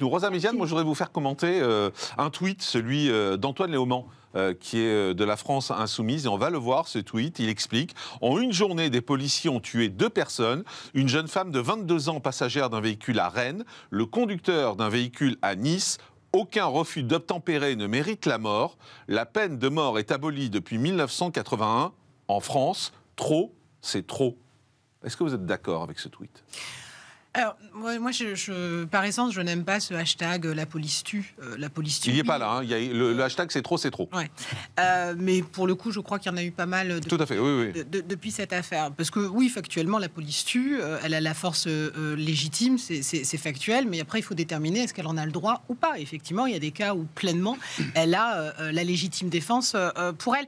nous. Rosa Méziane, moi je voudrais vous faire commenter un tweet, celui d'Antoine Léaumont, qui est de la France Insoumise, et on va le voir, ce tweet. Il explique: en une journée, des policiers ont tué 2 personnes, une jeune femme de 22 ans passagère d'un véhicule à Rennes, le conducteur d'un véhicule à Nice. Aucun refus d'obtempérer ne mérite la mort. La peine de mort est abolie depuis 1981 en France. Trop, c'est trop. Est-ce que vous êtes d'accord avec ce tweet ? Alors, moi par essence, je n'aime pas ce hashtag la police tue. La police tue. Il n'y est pas là. Il y a le hashtag c'est trop, c'est trop. Ouais. Mais pour le coup, je crois qu'il y en a eu pas mal Tout à fait, oui. depuis cette affaire. Parce que oui, factuellement, la police tue. Elle a la force légitime, c'est factuel. Mais après, il faut déterminer est-ce qu'elle en a le droit ou pas. Effectivement, il y a des cas où pleinement, elle a la légitime défense pour elle.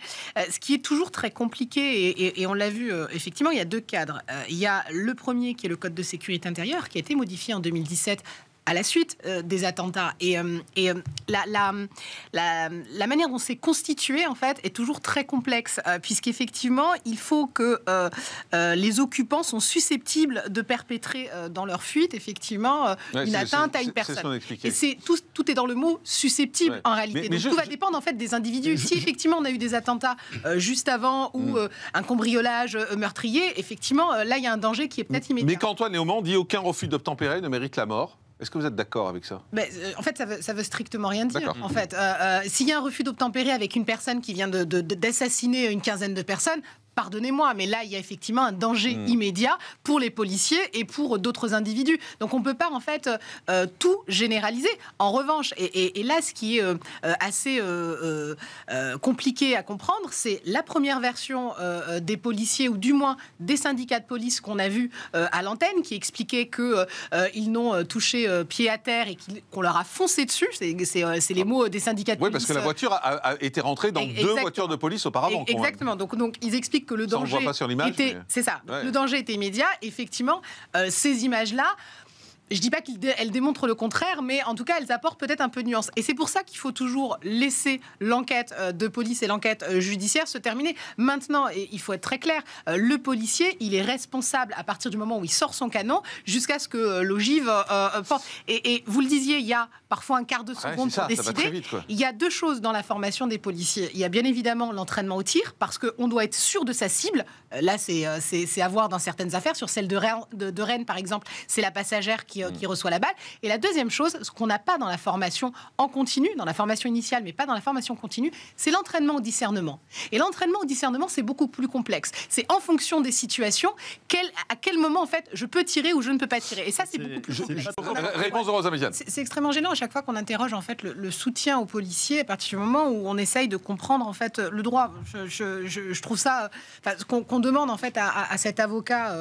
Ce qui est toujours très compliqué, et on l'a vu, effectivement, il y a 2 cadres. Il y a le premier qui est le Code de sécurité intérieure, qui a été modifié en 2017 à la suite des attentats. Et la manière dont c'est constitué, en fait, est toujours très complexe, puisqu'effectivement, il faut que les occupants sont susceptibles de perpétrer dans leur fuite, effectivement, une atteinte à une personne. Et tout est dans le mot susceptible, en réalité. Donc, tout va dépendre, en fait, des individus. Si, effectivement, on a eu des attentats juste avant, ou un cambriolage meurtrier, effectivement, là, il y a un danger qui est peut-être immédiat. Mais quand Antoine Léaumont dit « aucun refus d'obtempérer ne mérite la mort », est-ce que vous êtes d'accord avec ça ? En fait, ça veut strictement rien dire. En fait, s'il y a un refus d'obtempérer avec une personne qui vient d'assassiner une quinzaine de personnes, pardonnez-moi, mais là, il y a effectivement un danger immédiat pour les policiers et pour d'autres individus. Donc, on ne peut pas, en fait, tout généraliser. En revanche, et là, ce qui est assez compliqué à comprendre, c'est la première version des policiers, ou du moins des syndicats de police qu'on a vu à l'antenne, qui expliquait qu'ils n'ont touché pied à terre et qu'on leur a foncé dessus. C'est les mots des syndicats de police. Oui, parce que la voiture a été rentrée dans 2 voitures de police auparavant. Exactement. Donc, ils expliquent que le danger c'est ça. Ouais. Le danger était immédiat. Effectivement, ces images-là, je ne dis pas qu'elles démontrent le contraire, mais en tout cas, elles apportent peut-être un peu de nuance. Et c'est pour ça qu'il faut toujours laisser l'enquête de police et l'enquête judiciaire se terminer. Maintenant, et il faut être très clair, le policier, il est responsable à partir du moment où il sort son canon jusqu'à ce que l'ogive porte. Et vous le disiez, il y a parfois un quart de seconde pour décider. Ça va très vite, quoi. Il y a 2 choses dans la formation des policiers. Il y a bien évidemment l'entraînement au tir, parce qu'on doit être sûr de sa cible. Là, c'est à voir dans certaines affaires. Sur celle de Rennes, par exemple, c'est la passagère qui reçoit la balle. Et la deuxième chose, ce qu'on n'a pas dans la formation en continu, dans la formation initiale, mais pas dans la formation continue, c'est l'entraînement au discernement. Et l'entraînement au discernement, c'est beaucoup plus complexe. C'est en fonction des situations, à quel moment, en fait, je peux tirer ou je ne peux pas tirer. Et ça, c'est beaucoup plus complexe. Réponse de Rosa Méziane. C'est extrêmement gênant à chaque fois qu'on interroge, en fait, le soutien aux policiers, à partir du moment où on essaye de comprendre, en fait, le droit. Je trouve ça... qu'on demande, en fait, à cet avocat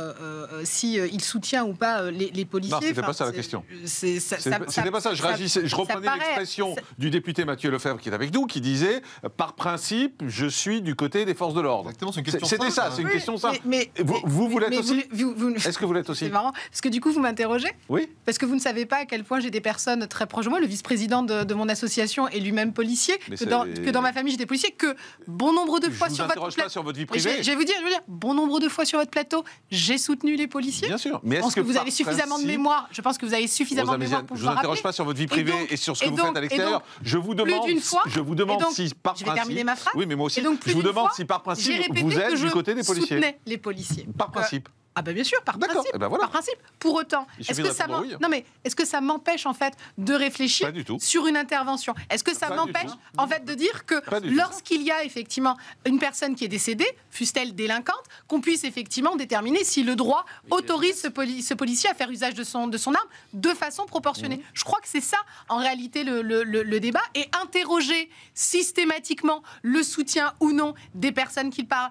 s'il soutient ou pas les policiers. Non, c'était pas ça la question. C'était pas ça. Je reprenais l'expression du député Mathieu Lefebvre qui est avec nous, qui disait « par principe, je suis du côté des forces de l'ordre ». Exactement, c'est une question simple. C'était ça, c'est une question simple. Vous l'êtes aussi ? Est-ce que vous l'êtes aussi ? C'est marrant, parce que du coup, vous m'interrogez ? Oui. Parce que vous ne savez pas à quel point j'ai des personnes très proches de moi. Le vice-président de mon association est lui-même policier, que dans ma famille, j'étais policier, que bon nombre de fois sur votre plateau... pas sur votre vie privée. Je vais vous dire, bon nombre de fois sur votre plateau, j'ai soutenu les policiers. Bien sûr. Mais je pense que vous avez suffisamment de mémoire. Je pense que vous avez suffisamment de mémoire pour je vous interroge pas sur votre vie privée et sur ce que vous faites à l'extérieur. Je vous demande si par principe... Je vais terminer ma phrase. Oui, mais moi aussi. Je vous demande si par principe, vous êtes du côté des policiers. Soutenais les policiers. Par principe. Ah ben bien sûr, par principe. Par principe. Pour autant, est-ce que ça m'empêche en fait de réfléchir sur une intervention ? Est-ce que ça m'empêche en fait de dire que lorsqu'il y a effectivement une personne qui est décédée, fût-elle délinquante, qu'on puisse effectivement déterminer si le droit autorise ce policier à faire usage de son arme de façon proportionnée ? Je crois que c'est ça en réalité le débat, et interroger systématiquement le soutien ou non des personnes qui parlent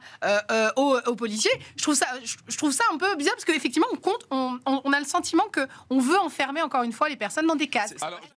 aux policiers. Je trouve ça un peu bizarre, parce qu'effectivement, on a le sentiment qu'on veut enfermer encore une fois les personnes dans des cases.